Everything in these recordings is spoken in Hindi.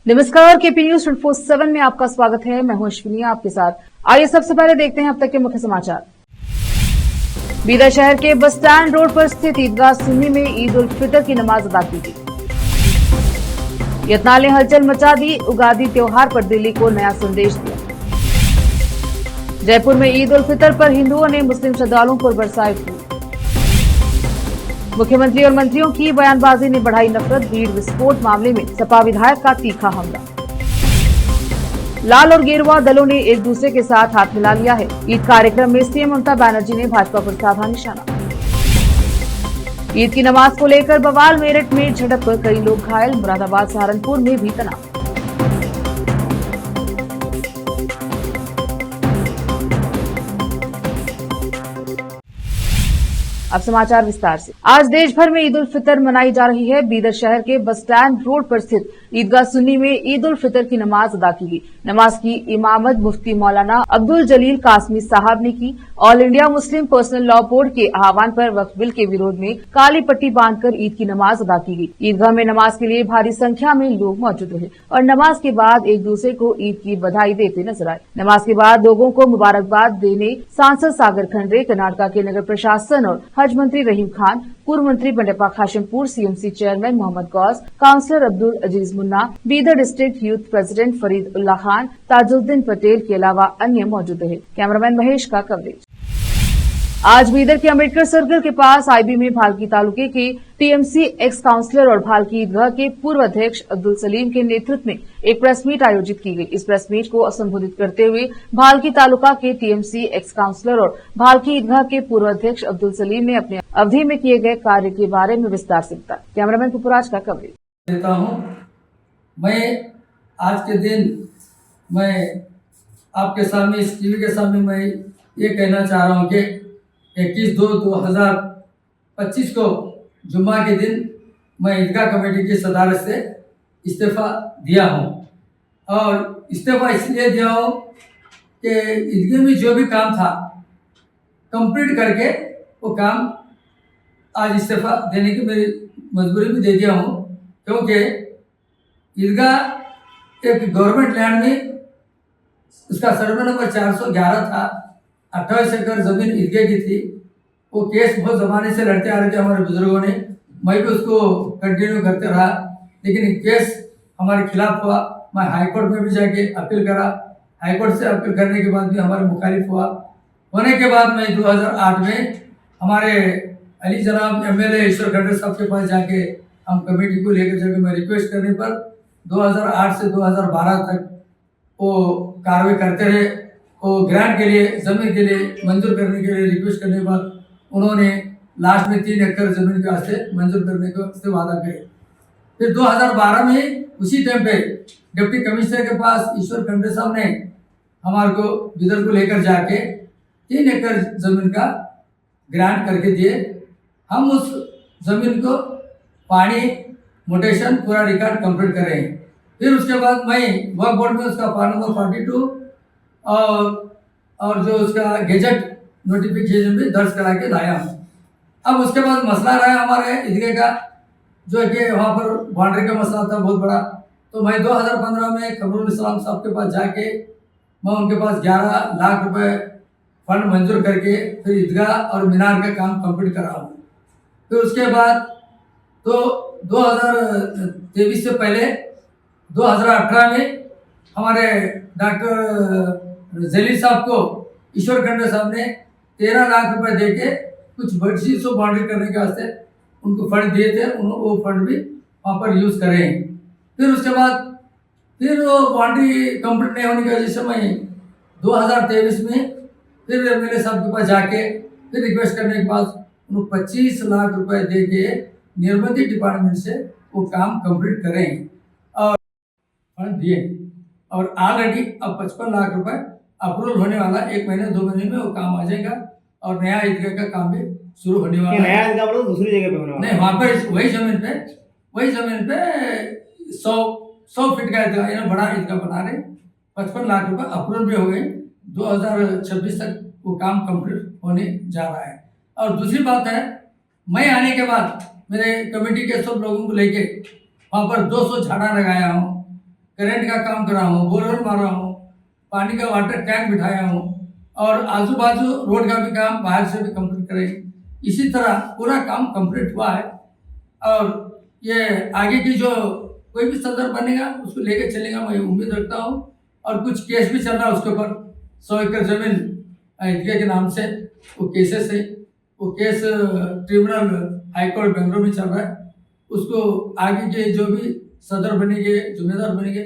नमस्कार, केपी न्यूज 24/7 में आपका स्वागत है। मैं हूं अश्विनी आपके साथ। आइए सबसे पहले देखते हैं अब तक के मुख्य समाचार। बीदर शहर के बस स्टैंड रोड पर स्थित ईदगाह सुन्नी में ईद उल फितर की नमाज अदा की गई। यत्नाल ने हलचल मचा दी, उगादी त्योहार पर दिल्ली को नया संदेश दिया। जयपुर में ईद उल फितर पर हिंदुओं ने मुस्लिम श्रद्धालुओं पर बरसाए फूल। मुख्यमंत्री और मंत्रियों की बयानबाजी ने बढ़ाई नफरत, भीड़ विस्फोट मामले में सपा विधायक का तीखा हमला। लाल और गेरुआ दलों ने एक दूसरे के साथ हाथ मिला लिया है। ईद कार्यक्रम में सीएम ममता बनर्जी ने भाजपा पर साधा निशाना। ईद की नमाज को लेकर बवाल, मेरठ में झड़प, कई लोग घायल, मुरादाबाद सहारनपुर में भी तनाव। अब समाचार विस्तार से। आज देश भर में ईद उल फितर मनाई जा रही है। बीदर शहर के बस स्टैंड रोड पर स्थित ईदगाह सुन्नी में ईद उल फितर की नमाज अदा की गई। नमाज की इमामत मुफ्ती मौलाना अब्दुल जलील कासमी साहब ने की। All India Muslim personal law board के आह्वान पर वक्फ बिल के विरोध में काली पट्टी बांधकर ईद की नमाज अदा की गई। ईदगाह में नमाज के लिए भारी संख्या में लोग मौजूद रहे और नमाज के बाद एक दूसरे को ईद की बधाई देते नजर आए। नमाज के बाद लोगों को मुबारकबाद देने सांसद सागर खंडरे, कर्नाटक के नगर प्रशासन और हज मंत्री रहीम खान, पूर्व मंत्री Bandeppa Khashempur, CMC chairman Mohammed Gaus, councillor Abdul Aziz Munna, Bidar district youth president Farid Ullah Khan, Tajuddin Patel के अलावा अन्य मौजूद रहे। कैमरामैन महेश का कवरेज। आज बीदर के अम्बेडकर सर्कल के पास आईबी में भालकी तालुके के टीएमसी एक्स काउंसलर और भालकी ईदगाह के पूर्व अध्यक्ष अब्दुल सलीम के नेतृत्व में एक प्रेस मीट आयोजित की गई। इस प्रेस मीट को संबोधित करते हुए भालकी तालुका के टीएमसी एक्स काउंसलर और भालकी ईदगाह के पूर्व अध्यक्ष अब्दुल सलीम ने अपने अवधि में किए गए कार्य के बारे में विस्तार से बताया। कैमरामैन पुपुराज का कवरेज देता हूं। मैं आज के दिन मैं आपके सामने इस टीवी के सामने मैं ये कहना चाह रहा हूं कि 21/2/2025 को जुम्मा के दिन मैं ईदगाह कमेटी की सदारत से इस्तीफ़ा दिया हूं। और इस्तीफ़ा इसलिए दिया हूं कि ईदगाह में जो भी काम था कंप्लीट करके वो काम आज इस्तीफ़ा देने की मेरी मजबूरी भी दे दिया हूं, क्योंकि ईदगाह एक गवर्नमेंट लैंड में उसका सर्वे नंबर 411 था। 28 एकड़ जमीन ईदगाह की थी। वो केस बहुत ज़माने से लड़ते आ रहे थे हमारे बुजुर्गों ने, मैं भी उसको कंटिन्यू करते रहा, लेकिन केस हमारे खिलाफ हुआ। मैं हाईकोर्ट में भी जाके अपील करा। हाईकोर्ट से अपील करने के बाद भी हमारे मुखालिफ हुआ। होने के बाद मैं 2008 में हमारे अली जनाब एमएलए ईश्वर खंडरे साहब के पास जाके हम कमेटी को लेकर जाके मैं रिक्वेस्ट करने पर 2008 से 2012 तक वो कार्रवाई करते रहे। वो ग्रांट के लिए, ज़मीन के लिए मंजूर करने के लिए रिक्वेस्ट करने के बाद उन्होंने लास्ट में 3 एकड़ ज़मीन के वास्ते मंजूर करने को से वादा किया। फिर 2012 में उसी टाइम पे डिप्टी कमिश्नर के पास ईश्वर खंडरे साहब ने हमारे को बिदर को लेकर जाके 3 एकड़ ज़मीन का ग्रांट करके दिए। हम उस ज़मीन को पानी, मोटेशन पूरा रिकॉर्ड कंप्लीट कर रहे हैं। फिर उसके बाद मैं वक्फ बोर्ड में उसका पार्ट नंबर 42 और जो उसका गेजेट नोटिफिकेशन भी दर्ज करा के लाया हूँ। अब उसके बाद मसला रहा हमारे ईदगाह का, जो है कि वहाँ पर बाउंड्री का मसला था बहुत बड़ा। तो मैं 2015 में कमरुल इस्लाम साहब के पास जाके मैं उनके पास 11 लाख रुपए फंड मंजूर करके फिर ईदगाह और मीनार का काम कंप्लीट करा हूँ। फिर उसके बाद तो 2023 से पहले 2018 में हमारे डॉक्टर जलील साहब को ईश्वर खंडरे साहब ने 13 लाख रुपए दे के कुछ बड़ी सो बाउंड्री करने के वास्ते उनको फंड दिए थे। वो फंड भी वहाँ पर यूज़ करें। फिर उसके बाद फिर वो बाउंड्री कंप्लीट नहीं होने की वजह से मैं 2023 में फिर एमएलए साहब के पास जाके फिर रिक्वेस्ट करने के बाद उनको 25 लाख रुपए दे के निर्मित डिपार्टमेंट से वो काम कंप्लीट करें और फंड दिए। और ऑलरेडी अब 55 लाख रुपए अप्रूवल होने वाला, 1 महीने 2 महीने में वो काम आ जाएगा और नया ईदगाह का काम भी शुरू होने वाला है। नया ईदगाह बोलो दूसरी जगह पे होने वाला नहीं, वहाँ पर वही जमीन पे 100 फीट का ईदगाह, यानी बड़ा ईदगाह बना रहे। 55 लाख रुपए अप्रूवल भी हो गए। 2026 तक वो काम कंप्लीट होने जा रहा है। और दूसरी बात है, मैं आने के बाद मेरे कमेटी के सब लोगों को लेके वहाँ पर 200 झाड़ा लगाया हूँ। करंट का काम करा हूँ, बोरवेल मारा हूँ, पानी का वाटर टैंक बिठाया हूँ और आजू बाजू रोड का भी काम बाहर से भी कंप्लीट करें। इसी तरह पूरा काम कंप्लीट हुआ है और ये आगे की जो कोई भी सदर बनेगा उसको लेके चलेगा, मैं उम्मीद रखता हूँ। और कुछ केस भी चल रहा है उसके ऊपर, 100 एकड़ जमीन ईदगाह के नाम से वो केसेस है, वो केस ट्रिब्यूनल हाईकोर्ट बेंगलोर में चल रहा है। उसको आगे के जो भी सदर बनेंगे, जिम्मेदार बनेंगे,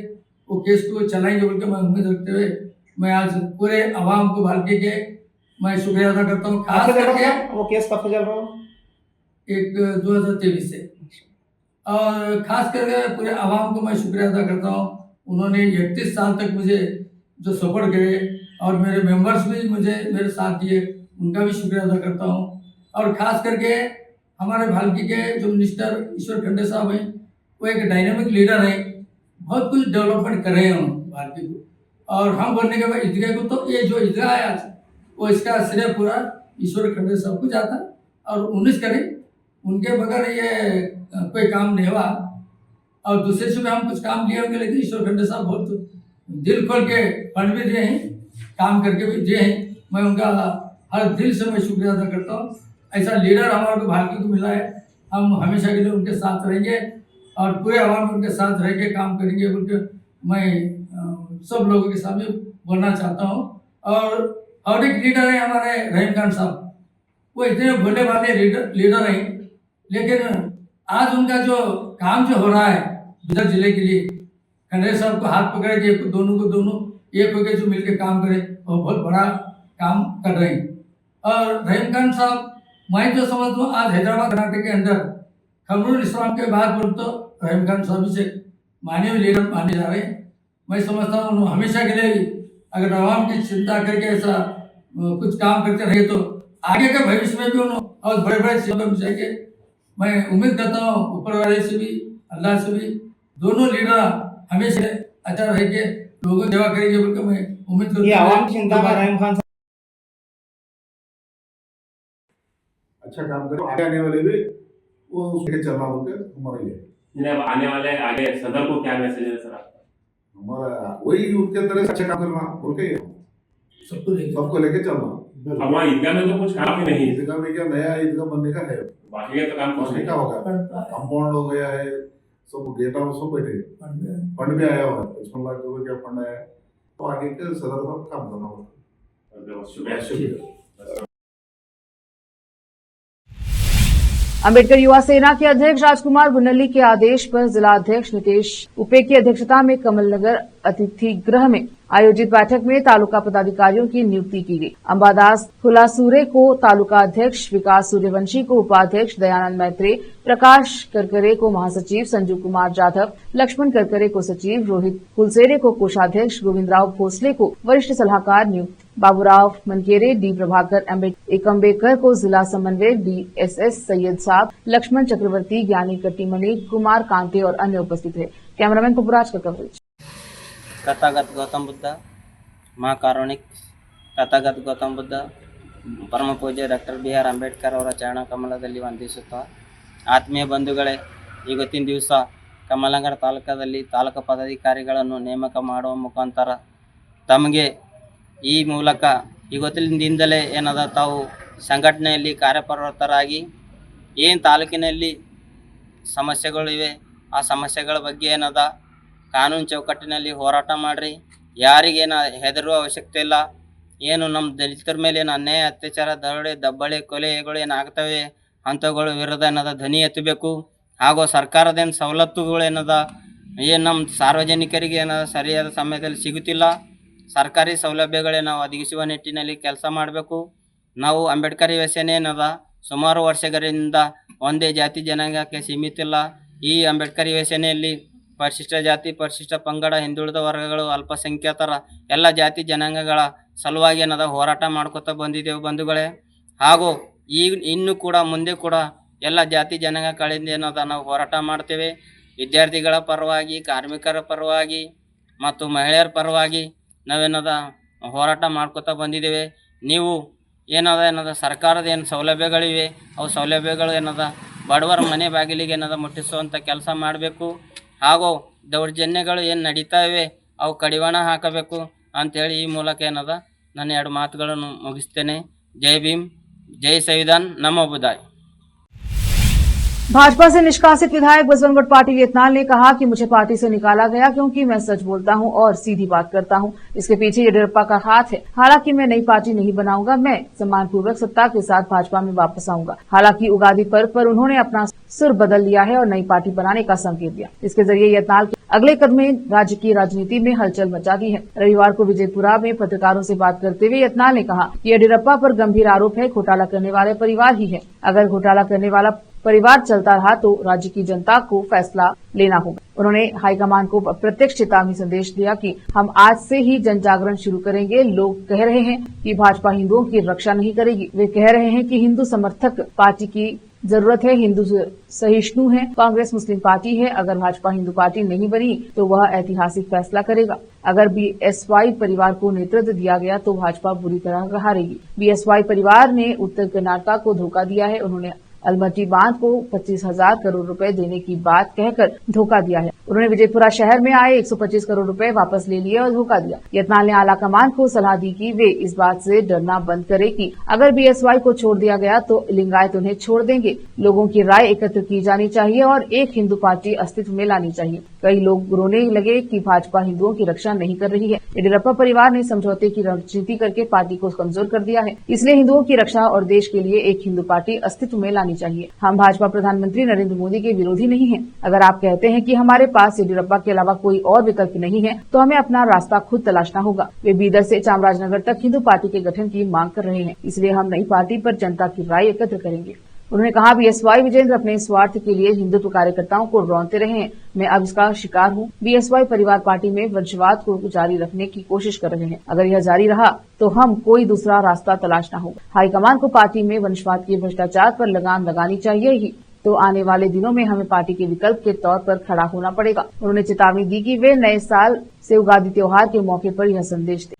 वो केस को चलाएंगे बोल के मैं उम्मीद रखते हुए मैं आज पूरे आवाम को भालके के मैं शुक्रिया अदा करता हूँ। खास करके वो केस कब से चल रहा हो? एक 2023 से, और खास करके पूरे आवाम को मैं शुक्रिया अदा करता हूँ। उन्होंने 31 साल तक मुझे जो सपोर्ट करे और मेरे मेंबर्स भी मुझे मेरे साथ दिए, उनका भी शुक्रिया अदा करता हूँ। और ख़ास करके हमारे भालकी के जो मिनिस्टर ईश्वर खंडे साहब हैं, वो एक डायनेमिक लीडर हैं, बहुत कुछ डेवलपमेंट कर रहे हैं हम भालकी को। और हम बोलने के बाद ईदगाह को, तो ये जो ईदगाह है आज, वो इसका श्रेय पूरा ईश्वर खंडे साहब को जाता है और 19 करें, उनके बगैर ये कोई काम नहीं हुआ। और दूसरे से भी हम कुछ काम लिए होंगे, लेकिन ईश्वर खंडे साहब बहुत दिल खोल के फंड भी दिए हैं, काम करके भी दिए हैं। मैं उनका हर दिल से मैं शुक्रिया अदा करता हूँ। ऐसा लीडर हमारे को भालकी को मिला है, हम हमेशा के लिए उनके साथ रहेंगे और पूरे आवाम उनके साथ रह के काम करेंगे बोल के मैं सब लोगों के सामने बोलना चाहता हूँ। और एक लीडर है हमारे रहीम खान साहब, वो इतने भोले भाले लीडर हैं, लेकिन आज उनका जो काम जो हो रहा है बिदर जिले के लिए, खंडे साहब को हाथ पकड़े के दोनों को दोनों एक होकर जो मिलकर काम करें, वो बहुत बड़ा काम कर रहे हैं। और रहीम खान साहब, मैं जो समझता हूँ आज हैदराबाद कर्नाटक के अंदर खमरुल इस्लाम के बाद बोल तो रहीम खान साहब से माने हुए लीडर माने जा रहे हैं। मैं समझता हूँ उन्होंने हमेशा के लिए अगर आवाम की चिंता करके ऐसा कुछ काम करते रहे तो आगे के भविष्य में भी उन्होंने और बड़े बड़े सेवा में जाएंगे। मैं उम्मीद करता हूँ ऊपर वाले से भी, अल्लाह से भी, दोनों लीडर हमेशा अच्छा रह के लोगों की सेवा करेंगे बोलकर मैं उम्मीद करता हूँ। ये आवाम की चिंता में रहीम खान अच्छा काम करो, आगे आने वाले भी वो उसके चलना होकर हमारा ये अब आने वाले आगे सदर को क्या मैसेज है सर आपका? हमारा वही उनके तरह से अच्छा काम करना बोल के सबको लेके चलना। अब वहाँ ईदगाह में तो कुछ काम ही नहीं, ईदगाह में क्या नया ईदगाह बनने का है, बाकी का तो काम कुछ बनने नहीं का होगा, कंपाउंड हो गया है, सब गेटा में सब बैठे, फंड भी आया हुआ है, 55 लाख रुपए का फंड आया, तो आगे के सदर का काम करना होगा। शुक्रिया। अम्बेडकर युवा सेना के अध्यक्ष राजकुमार बुन्नली के आदेश पर जिला अध्यक्ष नितेश उपे की अध्यक्षता में कमलनगर अतिथि गृह में आयोजित बैठक में तालुका पदाधिकारियों की नियुक्ति की गई। अंबादास फुलासुरे को तालुका अध्यक्ष, विकास सूर्यवंशी को उपाध्यक्ष, दयानंद मैत्रे, प्रकाश करकरे को महासचिव, संजू कुमार जाधव, लक्ष्मण करकरे को सचिव, रोहित कुलसेरे को कोषाध्यक्ष, गोविंदराव भोसले को वरिष्ठ सलाहकार नियुक्त, बाबूराव मनकेरे, डी प्रभाकर एकम्बेकर को जिला समन्वयक, डीएसएस सैयद साहब, लक्ष्मण चक्रवर्ती, ज्ञानी कट्टीमणि, कुमार कांते और अन्य उपस्थित है। कैमरामैन पपुराज का कवरेज। तथागत गौतम बुद्ध महाकारुणिक तथागत ಗೌತಮ್ ಬುದ್ಧ ಪರಮ ಪೂಜ್ಯ ಡಾಕ್ಟರ್ ಬಿ ಆರ್ ಅಂಬೇಡ್ಕರ್ ಅವರ ಚರಣ ಕಮಲದಲ್ಲಿ ವಂದಿಸುತ್ತಾ, ಆತ್ಮೀಯ ಬಂಧುಗಳೇ, ಇವತ್ತಿನ ದಿವಸ ಕಮಲನಗರ ತಾಲೂಕದಲ್ಲಿ ತಾಲೂಕು ಪದಾಧಿಕಾರಿಗಳನ್ನು ನೇಮಕ ಮಾಡುವ ಮುಖಾಂತರ ತಮಗೆ ಈ ಮೂಲಕ ಇವತ್ತಿನಿಂದಲೇ ಏನದ ತಾವು ಸಂಘಟನೆಯಲ್ಲಿ ಕಾರ್ಯಪ್ರವೃತ್ತರಾಗಿ ಏನು ತಾಲೂಕಿನಲ್ಲಿ ಸಮಸ್ಯೆಗಳಿವೆ ಆ ಸಮಸ್ಯೆಗಳ ಬಗ್ಗೆ ಏನದ ಕಾನೂನು ಚೌಕಟ್ಟಿನಲ್ಲಿ ಹೋರಾಟ ಮಾಡಿರಿ, ಯಾರಿಗೇನು ಹೆದರುವ ಅವಶ್ಯಕತೆ ಇಲ್ಲ. ಏನು ನಮ್ಮ ದಲಿತರ ಮೇಲೆ ಏನು ಅನ್ಯಾಯ, ಅತ್ಯಾಚಾರ, ದರೋಡೆ, ದಬ್ಬಾಳಿ, ಕೊಲೆಗಳು ಏನಾಗ್ತವೆ ಅಂಥವುಗಳ ವಿರುದ್ಧ ಏನದ ಧ್ವನಿ ಎತ್ತಬೇಕು. ಹಾಗೂ ಸರ್ಕಾರದೇನು ಸವಲತ್ತುಗಳೇನದ ಏನು ನಮ್ಮ ಸಾರ್ವಜನಿಕರಿಗೆ ಏನದ ಸರಿಯಾದ ಸಮಯದಲ್ಲಿ ಸಿಗುತ್ತಿಲ್ಲ, ಸರ್ಕಾರಿ ಸೌಲಭ್ಯಗಳೇ ನಾವು ಒದಗಿಸುವ ನಿಟ್ಟಿನಲ್ಲಿ ಕೆಲಸ ಮಾಡಬೇಕು. ನಾವು ಅಂಬೇಡ್ಕರ್ ಯುವ ಸೇನೆ ಏನದ ಸುಮಾರು ವರ್ಷಗಳಿಂದ ಒಂದೇ ಜಾತಿ ಜನಾಂಗಕ್ಕೆ ಸೀಮಿತ ಇಲ್ಲ. ಈ ಅಂಬೇಡ್ಕರ್ ಯುವ ಸೇನೆಯಲ್ಲಿ ಪರಿಶಿಷ್ಟ ಜಾತಿ, ಪರಿಶಿಷ್ಟ ಪಂಗಡ, ಹಿಂದುಳಿದ ವರ್ಗಗಳು, ಅಲ್ಪಸಂಖ್ಯಾತರ ಎಲ್ಲ ಜಾತಿ ಜನಾಂಗಗಳ ಸಲುವಾಗಿ ಏನದ ಹೋರಾಟ ಮಾಡ್ಕೊತಾ ಬಂದಿದ್ದೇವೆ ಬಂಧುಗಳೇ. ಹಾಗೂ ಇನ್ನೂ ಕೂಡ ಮುಂದೆ ಕೂಡ ಎಲ್ಲ ಜಾತಿ ಜನಾಂಗಗಳಿಂದ ಏನದ ನಾವು ಹೋರಾಟ ಮಾಡ್ತೇವೆ. ವಿದ್ಯಾರ್ಥಿಗಳ ಪರವಾಗಿ, ಕಾರ್ಮಿಕರ ಪರವಾಗಿ ಮತ್ತು ಮಹಿಳೆಯರ ಪರವಾಗಿ ನಾವೇನದ ಹೋರಾಟ ಮಾಡ್ಕೊತಾ ಬಂದಿದ್ದೇವೆ. ನೀವು ಏನದ ಸರ್ಕಾರದ ಏನು ಸೌಲಭ್ಯಗಳಿವೆ ಅವು ಸೌಲಭ್ಯಗಳು ಏನದ ಬಡವರ ಮನೆ ಬಾಗಿಲಿಗೆ ಏನದ ಮುಟ್ಟಿಸುವಂಥ ಕೆಲಸ ಮಾಡಬೇಕು. ಹಾಗೂ ದೌರ್ಜನ್ಯಗಳು ಏನು ನಡೀತಾ ಇವೆ ಅವು ಕಡಿವಾಣ ಹಾಕಬೇಕು ಅಂಥೇಳಿ ಈ ಮೂಲಕ ಏನದ ನಾನು 2 ಮಾತುಗಳನ್ನು ಮುಗಿಸ್ತೇನೆ. ಜೈ ಭೀಮ್, जय संविधान, नमो बुद्धाय। भाजपा से निष्कासित विधायक बसवंत पाटिल यत्नाल ने कहा कि मुझे पार्टी से निकाला गया क्योंकि मैं सच बोलता हूं और सीधी बात करता हूं। इसके पीछे येडियुरप्पा का हाथ है। हालांकि मैं नई पार्टी नहीं बनाऊंगा, मैं सम्मानपूर्वक सत्ता के साथ भाजपा में वापस आऊंगा। हालांकि उगादी पर्व पर उन्होंने अपना सुर बदल लिया है और नई पार्टी बनाने का संकेत दिया। इसके जरिए यत्नाल के अगले कदम में राज्य की राजनीति में हलचल मचा दी है। रविवार को विजयपुरा में पत्रकारों से बात करते हुए यत्नाल ने कहा कि येडियुरप्पा पर गंभीर आरोप है, घोटाला करने वाले परिवार ही है। अगर घोटाला करने वाला परिवार चलता रहा तो राज्य की जनता को फैसला लेना होगा। उन्होंने हाईकमान को प्रत्यक्ष चेतावनी संदेश दिया कि हम आज से ही जन जागरण शुरू करेंगे। लोग कह रहे हैं कि भाजपा हिंदुओं की रक्षा नहीं करेगी। वे कह रहे हैं कि हिंदू समर्थक पार्टी की जरूरत है, हिंदू सहिष्णु है, कांग्रेस मुस्लिम पार्टी है। अगर भाजपा हिंदू पार्टी नहीं बनी तो वह ऐतिहासिक फैसला करेगा। अगर बीएसवाई परिवार को नेतृत्व दिया गया तो भाजपा बुरी तरह हारेगी। बीएसवाई परिवार ने उत्तर कर्नाटक को धोखा दिया है। उन्होंने अलमट्टी बांध को 25,000 करोड़ रुपए देने की बात कहकर धोखा दिया है। उन्होंने विजयपुरा शहर में आए 125 करोड़ रुपए वापस ले लिए और धोखा दिया। यत्नाल ने आला कमान को सलाह दी कि वे इस बात से डरना बंद करें कि अगर बीएसवाई को छोड़ दिया गया तो लिंगायत उन्हें छोड़ देंगे। लोगों की राय एकत्र की जानी चाहिए और एक हिंदू पार्टी अस्तित्व में लानी चाहिए। कई लोग रोने लगे कि भाजपा हिंदुओं की रक्षा नहीं कर रही है। येडियुरप्पा परिवार ने समझौते की राजनीति करके पार्टी को कमजोर कर दिया है। इसलिए हिंदुओं की रक्षा और देश के लिए एक हिंदू पार्टी अस्तित्व में लानी चाहिए। हम भाजपा प्रधानमंत्री नरेंद्र मोदी के विरोधी नहीं हैं। अगर आप कहते हैं कि हमारे पास येडियुरप्पा के अलावा कोई और विकल्प नहीं है तो हमें अपना रास्ता खुद तलाशना होगा। वे बीदर से चामराजनगर तक हिंदू पार्टी के गठन की मांग कर रहे हैं, इसलिए हम नई पार्टी पर जनता की राय एकत्र करेंगे। उन्होंने कहा बीएसवाई विजेंद्र अपने स्वार्थ के लिए हिंदुत्व कार्यकर्ताओं को रौंदते रहे हैं। मैं अब इसका शिकार हूं। बीएसवाई परिवार पार्टी में वंशवाद को जारी रखने की कोशिश कर रहे हैं। अगर यह जारी रहा तो हम कोई दूसरा रास्ता तलाशना होगा। हाईकमान को पार्टी में वंशवाद के भ्रष्टाचार पर लगाम लगानी चाहिए ही तो आने वाले दिनों में हमें पार्टी के विकल्प के तौर पर खड़ा होना पड़ेगा। उन्होंने चेतावनी दी कि वे नए साल से उगादी त्योहार के मौके पर यह संदेश दें।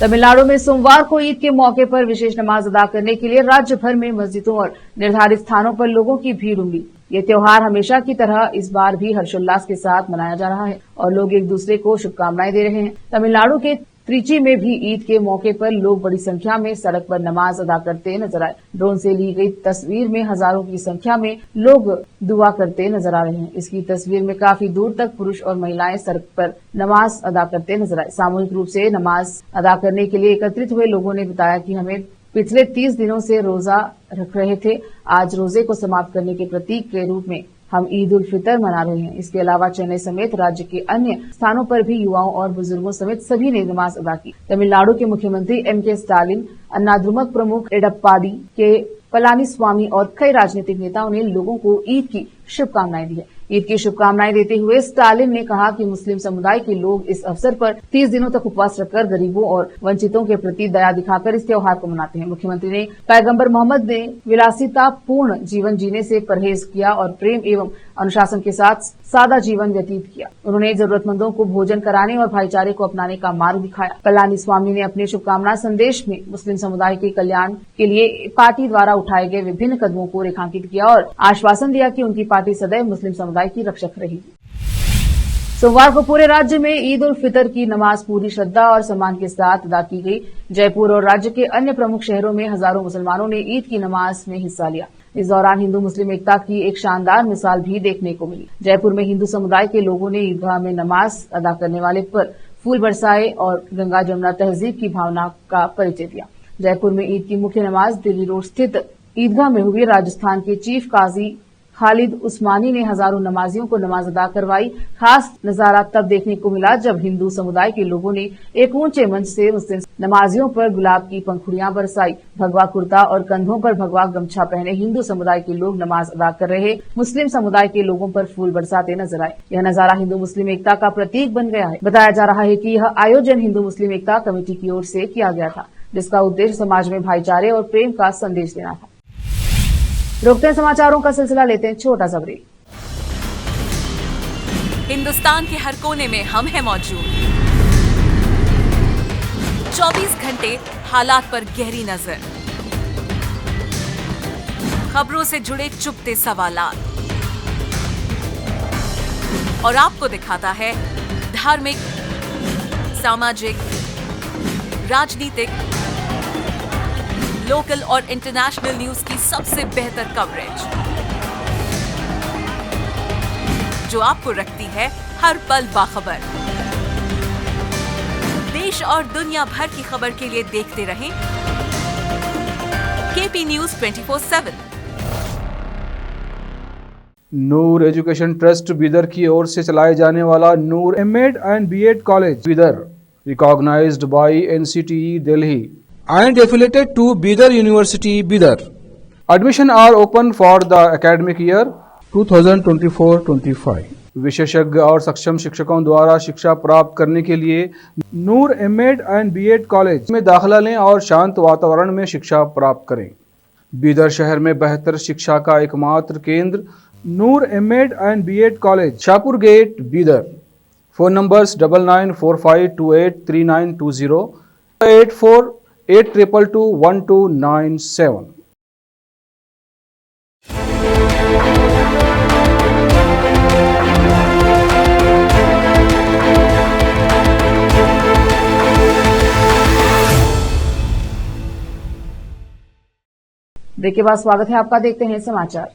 तमिलनाडु में सोमवार को ईद के मौके पर विशेष नमाज अदा करने के लिए राज्य भर में मस्जिदों और निर्धारित स्थानों पर लोगों की भीड़ उमड़ी। ये त्योहार हमेशा की तरह इस बार भी हर्षोल्लास के साथ मनाया जा रहा है और लोग एक दूसरे को शुभकामनाएं दे रहे हैं। तमिलनाडु के त्रिची में भी ईद के मौके पर लोग बड़ी संख्या में सड़क पर नमाज अदा करते नजर आए। ड्रोन से ली गई तस्वीर में हजारों की संख्या में लोग दुआ करते नजर आ रहे हैं। इसकी तस्वीर में काफी दूर तक पुरुष और महिलाएं सड़क पर नमाज अदा करते नजर आए। सामूहिक रूप से नमाज अदा करने के लिए एकत्रित हुए लोगों ने बताया कि हमें पिछले 30 दिनों से रोजा रख रहे थे। आज रोजे को समाप्त करने के प्रतीक के रूप में हम ईद उल फितर मना रहे हैं। इसके अलावा चेन्नई समेत राज्य के अन्य स्थानों पर भी युवाओं और बुजुर्गों समेत सभी ने नमाज अदा की। तमिलनाडु के मुख्यमंत्री एम.के. स्टालिन, अन्नाद्रुमक प्रमुख एडप्पाडी के पलानीस्वामी और कई राजनीतिक नेताओं ने लोगों को ईद की शुभकामनाएं दी है। ईद की शुभकामनाएं देते हुए स्टालिन ने कहा कि मुस्लिम समुदाय के लोग इस अवसर पर 30 दिनों तक उपवास रखकर गरीबों और वंचितों के प्रति दया दिखाकर इस त्योहार को मनाते हैं। मुख्यमंत्री ने पैगंबर मोहम्मद ने विलासितापूर्ण जीवन जीने से परहेज किया और प्रेम एवं अनुशासन के साथ सादा जीवन व्यतीत किया। उन्होंने जरूरतमंदों को भोजन कराने और भाईचारे को अपनाने का मार्ग दिखाया। पलानीस्वामी ने अपने शुभकामना संदेश में मुस्लिम समुदाय के कल्याण के लिए पार्टी द्वारा उठाए गए विभिन्न कदमों को रेखांकित किया और आश्वासन दिया कि उनकी पार्टी सदैव मुस्लिम समुदाय की रक्षक रहेगी। सोमवार को पूरे राज्य में ईद उल फितर की नमाज पूरी श्रद्धा और सम्मान के साथ अदा की गई। जयपुर और राज्य के अन्य प्रमुख शहरों में हजारों मुसलमानों ने ईद की नमाज में हिस्सा लिया। इस दौरान हिंदू मुस्लिम एकता की एक शानदार मिसाल भी देखने को मिली। जयपुर में हिंदू समुदाय के लोगों ने ईदगाह में नमाज अदा करने वाले पर फूल बरसाए और गंगा जमुना तहजीब की भावना का परिचय दिया। जयपुर में ईद की मुख्य नमाज दिल्ली रोड स्थित ईदगाह में हुई। राजस्थान के चीफ काजी खालिद उस्मानी ने हजारों नमाजियों को नमाज अदा करवाई। खास नजारा तब देखने को मिला जब हिंदू समुदाय के लोगों ने एक ऊंचे मंच से मुस्लिम नमाजियों पर गुलाब की पंखुड़ियां बरसाई। भगवा कुर्ता और कंधों पर भगवा गमछा पहने हिंदू समुदाय के लोग नमाज अदा कर रहे मुस्लिम समुदाय के लोगों पर फूल बरसाते नजर आए। यह नजारा हिंदू मुस्लिम एकता का प्रतीक बन गया है। बताया जा रहा है कि यह आयोजन हिंदू मुस्लिम एकता कमेटी की ओर से किया गया था, जिसका उद्देश्य समाज में भाईचारे और प्रेम का संदेश देना था। रोकते हैं समाचारों का सिलसिला, लेते हैं छोटा सा ब्रेक। हिंदुस्तान के हर कोने में हम हैं मौजूद। 24 घंटे हालात पर गहरी नजर, खबरों से जुड़े चुपते सवालात, और आपको दिखाता है धार्मिक, सामाजिक, राजनीतिक, लोकल और इंटरनेशनल न्यूज की सबसे बेहतर कवरेज, जो आपको रखती है हर पल बाखबर। देश और दुनिया भर की खबर के लिए देखते रहें KP news 24/7। Noor education trust Bidar की ओर से चलाए जाने वाला Noor MEd and BEd college Bidar, recognised by NCTE Delhi and affiliated to Bidar University Bidar. Admission are open for the academic year 2024-25. विशेषज्ञ और सक्षम शिक्षकों द्वारा शिक्षा प्राप्त करने के लिए नूर एमएड एंड बीएड कॉलेज में दाखिला लें और शांत वातावरण में शिक्षा प्राप्त करें। बीदर शहर में बेहतर शिक्षा का एकमात्र केंद्र Noor MEd and BEd college, Shahpur gate, Bidar. Phone numbers 9945283920, 8482221297। Break के बाद स्वागत है आपका। देखते हैं समाचार।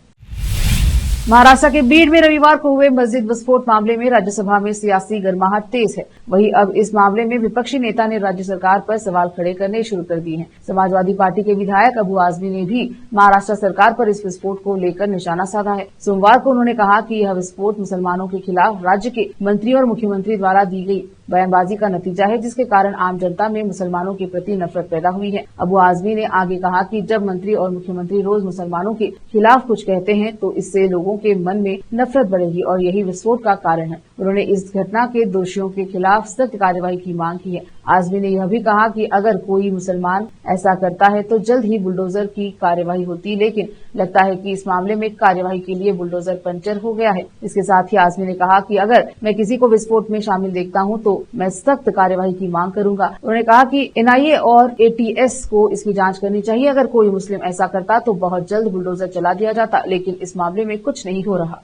महाराष्ट्र के बीड में रविवार को हुए मस्जिद विस्फोट मामले में राज्यसभा में सियासी गर्माहट तेज है। वहीं अब इस मामले में विपक्षी नेता ने राज्य सरकार पर सवाल खड़े करने शुरू कर दिए हैं। समाजवादी पार्टी के विधायक अबू आजमी ने भी महाराष्ट्र सरकार पर इस विस्फोट को लेकर निशाना साधा है। सोमवार को उन्होंने कहा कि यह विस्फोट मुसलमानों के खिलाफ राज्य के मंत्री और मुख्यमंत्री द्वारा दी गई बयानबाजी का नतीजा है, जिसके कारण आम जनता में मुसलमानों के प्रति नफरत पैदा हुई है। अबू आजमी ने आगे कहा कि जब मंत्री और मुख्यमंत्री रोज मुसलमानों के खिलाफ कुछ कहते हैं तो इससे लोगों के मन में नफरत बढ़ेगी और यही विस्फोट का कारण है। उन्होंने इस घटना के दोषियों के खिलाफ सख्त कार्यवाही की मांग की है। आजमी ने यह भी कहा कि अगर कोई मुसलमान ऐसा करता है तो जल्द ही बुलडोजर की कार्यवाही होती, लेकिन लगता है कि इस मामले में कार्यवाही के लिए बुलडोजर पंचर हो गया है। इसके साथ ही आजमी ने कहा कि अगर मैं किसी को विस्फोट में शामिल देखता हूं तो मैं सख्त कार्यवाही की मांग करूंगा। उन्होंने कहा कि एनआईए और एटीएस को इसकी जांच करनी चाहिए। अगर कोई मुस्लिम ऐसा करता तो बहुत जल्द बुलडोजर चला दिया जाता, लेकिन इस मामले में कुछ नहीं हो रहा।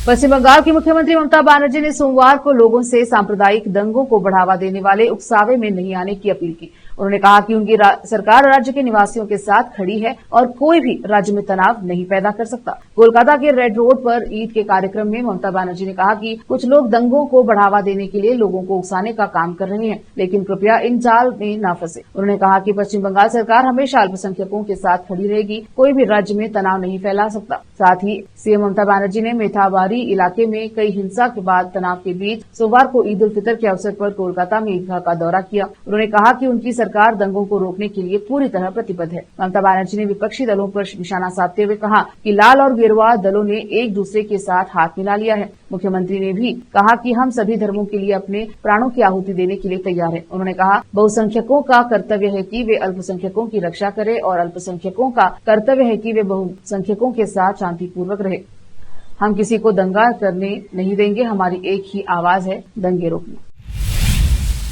पश्चिम बंगाल की मुख्यमंत्री ममता बनर्जी ने सोमवार को लोगों से सांप्रदायिक दंगों को बढ़ावा देने वाले उकसावे में नहीं आने की अपील की। उन्होंने कहा कि उनकी सरकार राज्य के निवासियों के साथ खड़ी है और कोई भी राज्य में तनाव नहीं पैदा कर सकता। कोलकाता के रेड रोड पर ईद के कार्यक्रम में ममता बनर्जी ने कहा कि कुछ लोग दंगों को बढ़ावा देने के लिए लोगों को उकसाने का काम कर रहे हैं, लेकिन कृपया इन जाल में न फंसे। उन्होंने कहा कि पश्चिम बंगाल सरकार हमेशा अल्पसंख्यकों के साथ खड़ी रहेगी, कोई भी राज्य में तनाव नहीं फैला सकता। साथ ही सीएम ममता बनर्जी ने मेथाबारी इलाके में कई हिंसा के बाद तनाव के बीच सोमवार को ईद उल फितर के अवसर पर कोलकाता में ईदगाह का दौरा किया। उन्होंने कहा कि उनकी सरकार दंगों को रोकने के लिए पूरी तरह प्रतिबद्ध है। ममता बनर्जी ने विपक्षी दलों पर निशाना साधते हुए कहा कि लाल और गेरुआ दलों ने एक दूसरे के साथ हाथ मिला लिया है। मुख्यमंत्री ने भी कहा कि हम सभी धर्मों के लिए अपने प्राणों की आहुति देने के लिए तैयार हैं। उन्होंने कहा बहुसंख्यकों का कर्तव्य है कि वे अल्पसंख्यकों की रक्षा करें और अल्पसंख्यकों का कर्तव्य है कि वे बहुसंख्यकों के साथ शांतिपूर्वक रहे। हम किसी को दंगा करने नहीं देंगे, हमारी एक ही आवाज है, दंगे रोकना।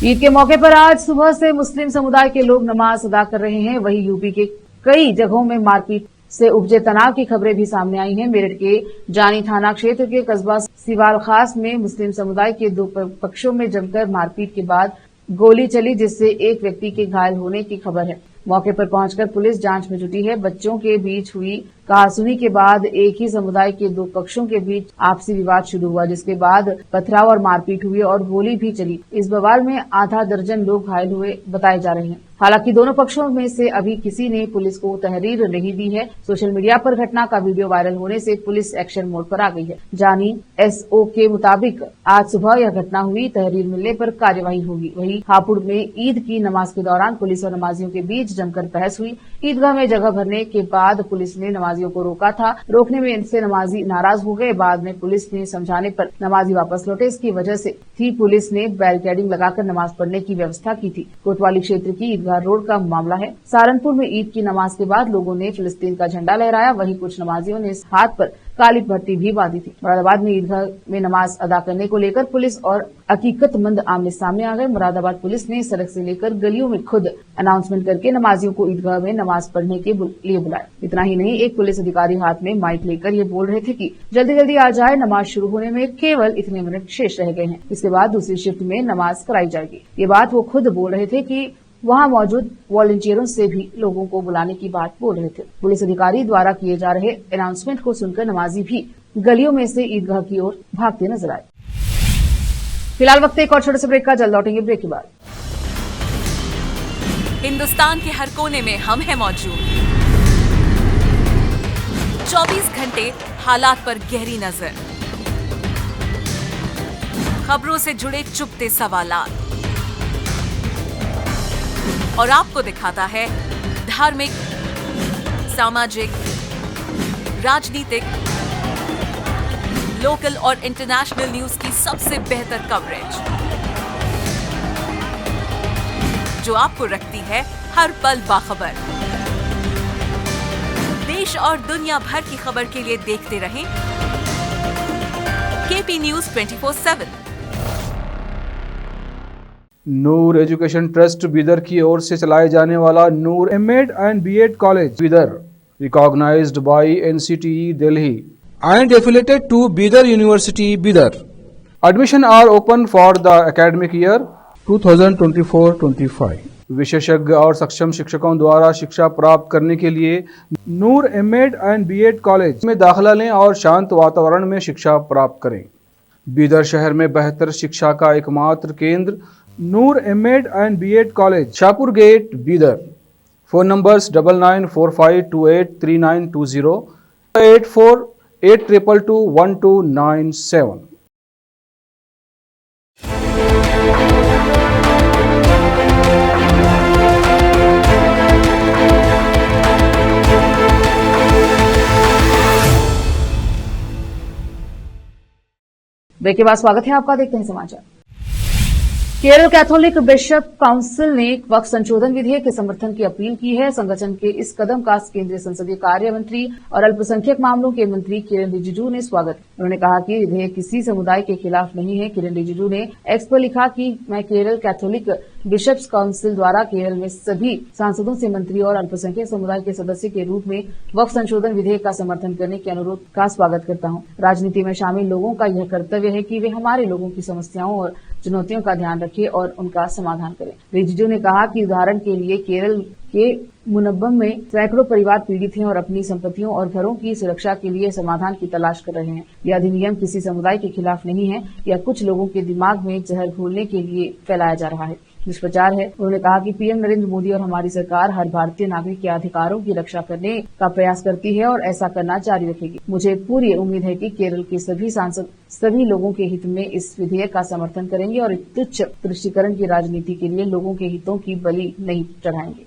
ईद के मौके पर आज सुबह से मुस्लिम समुदाय के लोग नमाज अदा कर रहे हैं। वहीं यूपी के कई जगहों में मारपीट से उपजे तनाव की खबरें भी सामने आई हैं। मेरठ के जानी थाना क्षेत्र के कस्बा सिवाल खास में मुस्लिम समुदाय के दो पक्षों में जमकर मारपीट के बाद गोली चली, जिससे एक व्यक्ति के घायल होने की खबर है। मौके पर पहुंचकर पुलिस जांच में जुटी है। बच्चों के बीच हुई कहासुनी के बाद एक ही समुदाय के दो पक्षों के बीच आपसी विवाद शुरू हुआ, जिसके बाद पथराव और मारपीट हुई और गोली भी चली। इस बवाल में आधा दर्जन लोग घायल हुए बताए जा रहे हैं। हालांकि दोनों पक्षों में से अभी किसी ने पुलिस को तहरीर नहीं दी है। सोशल मीडिया पर घटना का वीडियो वायरल होने से पुलिस एक्शन मोड पर आ गई है। जानी एसओ के मुताबिक आज सुबह यह घटना हुई, तहरीर मिलने पर कार्यवाही होगी। वहीं हापुड़ में ईद की नमाज के दौरान पुलिस और नमाजियों के बीच जमकर बहस हुई। ईदगाह में जगह भरने के बाद पुलिस ने नमाजियों को रोका था। रोकने में इनसे नमाजी नाराज हो गए। बाद में पुलिस ने समझाने पर नमाजी वापस लौटे। इसकी वजह से थी पुलिस ने बैरिकेडिंग लगाकर नमाज पढ़ने की व्यवस्था की थी। कोतवाली क्षेत्र की ईदगाह रोड का मामला है। सहारनपुर में ईद की नमाज के बाद लोगों ने फिलिस्तीन का झंडा लहराया। वहीं कुछ नमाजियों ने हाथ पर काली पट्टी भी बांधी थी। मुरादाबाद में ईदगाह में नमाज अदा करने को लेकर पुलिस और हकीकतमंद आमने सामने आ गए। मुरादाबाद पुलिस ने सड़क से लेकर गलियों में खुद अनाउंसमेंट करके नमाजियों को ईदगाह में नमाज पढ़ने के लिए बुलाया। इतना ही नहीं, एक पुलिस अधिकारी हाथ में माइक लेकर ये बोल रहे थे कि जल्दी जल्दी आ जाए, नमाज शुरू होने में केवल इतने मिनट शेष रह गए हैं, इसके बाद दूसरी शिफ्ट में नमाज कराई जाएगी। ये बात वो खुद बोल रहे थे कि वहां मौजूद वॉलंटियरों से भी लोगों को बुलाने की बात बोल रहे थे। पुलिस अधिकारी द्वारा किए जा रहे अनाउंसमेंट को सुनकर नमाजी भी गलियों में से ईदगाह की ओर भागते नजर आए। फिलहाल वक्त एक और छोटे से ब्रेक का, जल्द लौटेंगे ब्रेक के बाद। हिंदुस्तान के हर कोने में हम हैं मौजूद। 24 घंटे हालात पर गहरी नजर, खबरों से जुड़े चुपते सवालात और आपको दिखाता है धार्मिक, सामाजिक, राजनीतिक, लोकल और इंटरनेशनल न्यूज की सबसे बेहतर कवरेज जो आपको रखती है हर पल बाखबर। देश और दुनिया भर की खबर के लिए देखते रहें KP news 24/7। Noor education trust Bidar की ओर से चलाए जाने वाला Noor MEd and BEd college Bidar, recognised by NCTE Delhi and affiliated to Bidar University Bidar. Admission are open for the academic year 2024-25. विशेषज्ञ और सक्षम शिक्षकों द्वारा शिक्षा प्राप्त करने के लिए नूर एमएड एंड बीएड कॉलेज में दाखिला लें और शांत वातावरण में शिक्षा प्राप्त करें। बीदर शहर में बेहतर शिक्षा का एकमात्र केंद्र Noor MEd and BEd college, Shahpur gate, Bidar. Phone numbers 9945283920, 8482221297। Break के बाद स्वागत है आपका, देखते हैं समाचार। केरल कैथोलिक बिशप काउंसिल ने वक्फ संशोधन विधेयक के समर्थन की अपील की है। संगठन के इस कदम का केंद्रीय संसदीय कार्य मंत्री और अल्पसंख्यक मामलों के मंत्री किरण रिजिजू ने स्वागत। उन्होंने कहा कि विधेयक किसी समुदाय के खिलाफ नहीं है। किरण रिजिजू ने एक्स पर लिखा कि मैं केरल कैथोलिक बिशप्स काउंसिल द्वारा केरल में सभी सांसदों से मंत्री और अल्पसंख्यक समुदाय के सदस्य के रूप में वक्फ संशोधन विधेयक का समर्थन करने के अनुरोध का स्वागत करता हूं। राजनीति में शामिल लोगों का यह कर्तव्य है कि वे हमारे लोगों की समस्याओं और चुनौतियों का ध्यान रखें और उनका समाधान करें। रिजिजू ने कहा कि उदाहरण के लिए केरल के मुनब्बम में सैकड़ों परिवार पीड़ित हैं और अपनी संपत्तियों और घरों की सुरक्षा के लिए समाधान की तलाश कर रहे हैं। यह अधिनियम किसी समुदाय के खिलाफ नहीं है। यह कुछ लोगों के दिमाग में जहर घोलने के लिए फैलाया जा रहा है, दुष्प्रचार है। उन्होंने कहा कि पीएम नरेंद्र मोदी और हमारी सरकार हर भारतीय नागरिक के अधिकारों की रक्षा करने का प्रयास करती है और ऐसा करना जारी रखेगी। मुझे पूरी उम्मीद है कि केरल के सभी सांसद सभी लोगों के हित में इस विधेयक का समर्थन करेंगे और तुच्छ तुष्टीकरण की राजनीति के लिए लोगों के हितों की बलि नहीं चढ़ाएंगे।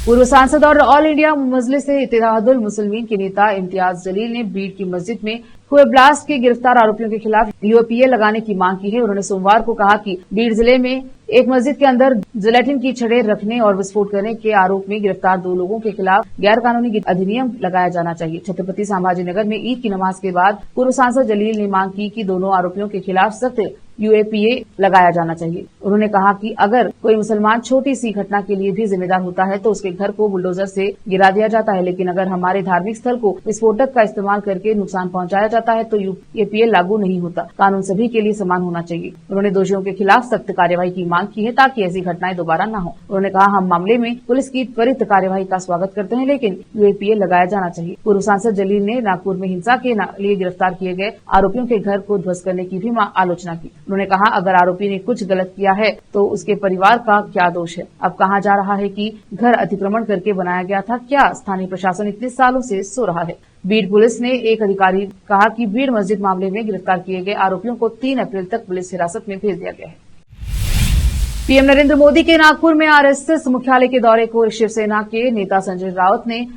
पूर्व सांसद और ऑल इंडिया मजलिस इत्तेहादुल मुस्लिमीन के नेता इम्तियाज जलील ने बीड़ की मस्जिद में हुए ब्लास्ट के गिरफ्तार आरोपियों के खिलाफ यूएपीए लगाने की मांग की है। उन्होंने सोमवार को कहा कि बीड़ जिले में एक मस्जिद के अंदर जिलेटिन की छड़ें रखने और विस्फोट करने के आरोप में गिरफ्तार 2 लोगों के खिलाफ गैरकानूनी अधिनियम लगाया जाना चाहिए। छत्रपति संभाजीनगर में ईद की नमाज के बाद पूर्व सांसद जलील ने मांग की कि दोनों आरोपियों के खिलाफ सख्त यूएपीए लगाया जाना चाहिए। उन्होंने कहा कि अगर कोई मुसलमान छोटी सी घटना के लिए भी जिम्मेदार होता है तो उसके घर को बुलडोजर से गिरा दिया जाता है, लेकिन अगर हमारे धार्मिक स्थल को विस्फोटक का इस्तेमाल करके नुकसान पहुंचाया जाता है तो यूएपीए लागू नहीं होता। कानून सभी के लिए समान होना चाहिए। उन्होंने दोषियों के खिलाफ सख्त कार्यवाही की मांग की है ताकि ऐसी घटनाएं दोबारा न हो। उन्होंने कहा, हम मामले में पुलिस की त्वरित कार्यवाही का स्वागत करते हैं, लेकिन यूएपीए लगाया जाना चाहिए। पूर्व सांसद जलील ने नागपुर में हिंसा के लिए गिरफ्तार किए गए आरोपियों के घर को ध्वस्त करने की भी आलोचना की। उन्होंने कहा, अगर आरोपी ने कुछ गलत किया है तो उसके परिवार का क्या दोष है। अब कहा जा रहा है कि घर अतिक्रमण करके बनाया गया था। क्या स्थानीय प्रशासन इतने सालों से सो रहा है। बीड़ पुलिस ने एक अधिकारी कहा कि बीड़ मस्जिद मामले में गिरफ्तार किए गए आरोपियों को 3 अप्रैल तक पुलिस हिरासत में भेज दिया गया है। पीएम नरेंद्र मोदी के नागपुर में आरएसएस मुख्यालय के दौरे को शिवसेना के नेता संजय राउत ने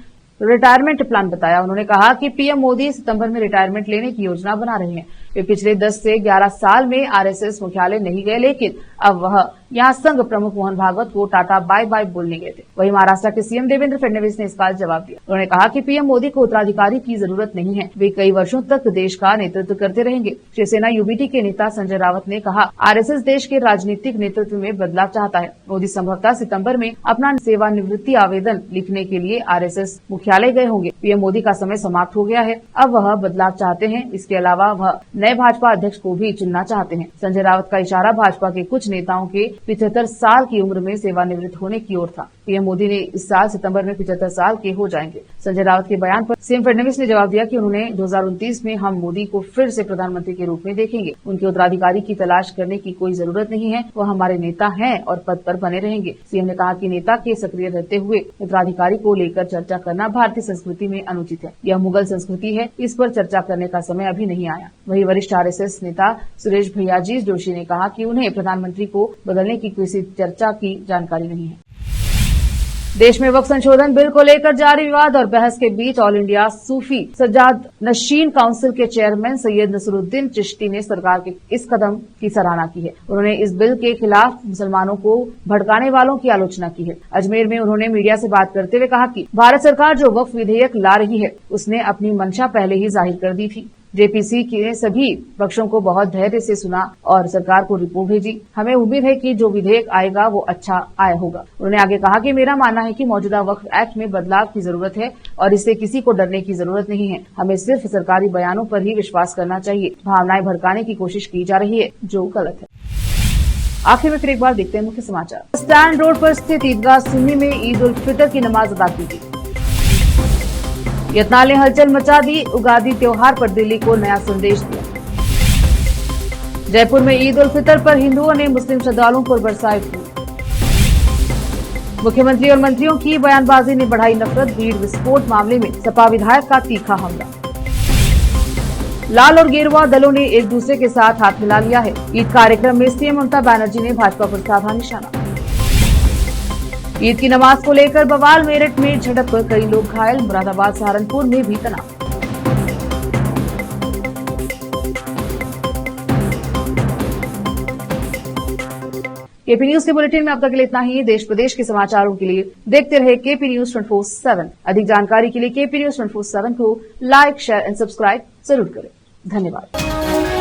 रिटायरमेंट प्लान बताया। उन्होंने कहा कि पीएम मोदी सितंबर में रिटायरमेंट लेने की योजना बना रहे हैं। वे पिछले 10 से 11 साल में आरएसएस मुख्यालय नहीं गए, लेकिन अब वह यहाँ संघ प्रमुख मोहन भागवत को टाटा बाय बाय बोलने गए थे। वहीं महाराष्ट्र के सीएम देवेंद्र फडणवीस ने इसका जवाब दिया। उन्होंने कहा कि पीएम मोदी को उत्तराधिकारी की जरूरत नहीं है, वे कई वर्षों तक देश का नेतृत्व करते रहेंगे। शिवसेना यूबीटी के नेता संजय रावत ने कहा, आरएसएस देश के राजनीतिक नेतृत्व में बदलाव चाहता है। मोदी संभवतः सितंबर में अपना सेवानिवृत्ति आवेदन लिखने के लिए आरएसएस मुख्यालय गए होंगे। पीएम मोदी का समय समाप्त हो गया है, अब वह बदलाव चाहते हैं। इसके अलावा वह नए भाजपा अध्यक्ष को भी चुनना चाहते हैं। संजय रावत का इशारा भाजपा के कुछ नेताओं के 75 साल की उम्र में सेवानिवृत्त होने की ओर था। पीएम मोदी ने इस साल सितंबर में 75 साल के हो जाएंगे। संजय रावत के बयान पर सीएम फडणवीस ने जवाब दिया कि उन्होंने 2029 में हम मोदी को फिर से प्रधानमंत्री के रूप में देखेंगे। उनके उत्तराधिकारी की तलाश करने की कोई जरूरत नहीं है, वो हमारे नेता हैं और पद पर बने रहेंगे। सीएम ने कहा कि नेता के सक्रिय रहते हुए उत्तराधिकारी को लेकर चर्चा करना भारतीय संस्कृति में अनुचित है। यह मुगल संस्कृति है, इस पर चर्चा करने का समय अभी नहीं आया। वहीं वरिष्ठ आरएसएस नेता सुरेश भैयाजी जोशी ने कहा कि उन्हें प्रधानमंत्री को बदलने की किसी चर्चा की जानकारी नहीं है। देश में वक्फ संशोधन बिल को लेकर जारी विवाद और बहस के बीच ऑल इंडिया सूफी सज्जाद नशीन काउंसिल के चेयरमैन सैयद नसरुद्दीन चिश्ती ने सरकार के इस कदम की सराहना की है। उन्होंने इस बिल के खिलाफ मुसलमानों को भड़काने वालों की आलोचना की है। अजमेर में उन्होंने मीडिया से बात करते हुए कहा कि भारत सरकार जो वक्फ विधेयक ला रही है, उसने अपनी मंशा पहले ही जाहिर कर दी थी। जेपीसी के सभी पक्षों को बहुत धैर्य से सुना और सरकार को रिपोर्ट भेजी। हमें उम्मीद है कि जो विधेयक आएगा वो अच्छा आया होगा। उन्होंने आगे कहा कि मेरा मानना है कि मौजूदा वक्फ एक्ट में बदलाव की जरूरत है और इससे किसी को डरने की जरूरत नहीं है। हमें सिर्फ सरकारी बयानों पर ही विश्वास करना चाहिए। भावनाएं भड़काने की कोशिश की जा रही है, जो गलत है। आखिर में फिर एक बार देखते हैं मुख्य समाचार। स्टैंड रोड पर स्थित ईदगाह सुन्नी में ईद उल फितर की नमाज अदा की गई। यत्नाल ने हलचल मचा दी, उगादी त्योहार पर दिल्ली को नया संदेश दिया। जयपुर में ईद उल फितर पर हिंदुओं ने मुस्लिम श्रद्धालुओं पर बरसाए फूल। मुख्यमंत्री और मंत्रियों की बयानबाजी ने बढ़ाई नफरत, भीड़ विस्फोट मामले में सपा विधायक का तीखा हमला। लाल और गेरुआ दलों ने एक दूसरे के साथ हाथ मिला लिया है। ईद कार्यक्रम में सीएम ममता बनर्जी ने भाजपा पर साधा निशाना। ईद की नमाज को लेकर बवाल, मेरठ में झड़प, कई लोग घायल, मुरादाबाद सहारनपुर में भी तनाव। केपी न्यूज के बुलेटिन में अब तक के लिए इतना ही। देश प्रदेश के समाचारों के लिए देखते रहे केपी न्यूज 24/7। अधिक जानकारी के लिए केपी न्यूज 24/7 को लाइक, शेयर एंड सब्सक्राइब जरूर करें। धन्यवाद।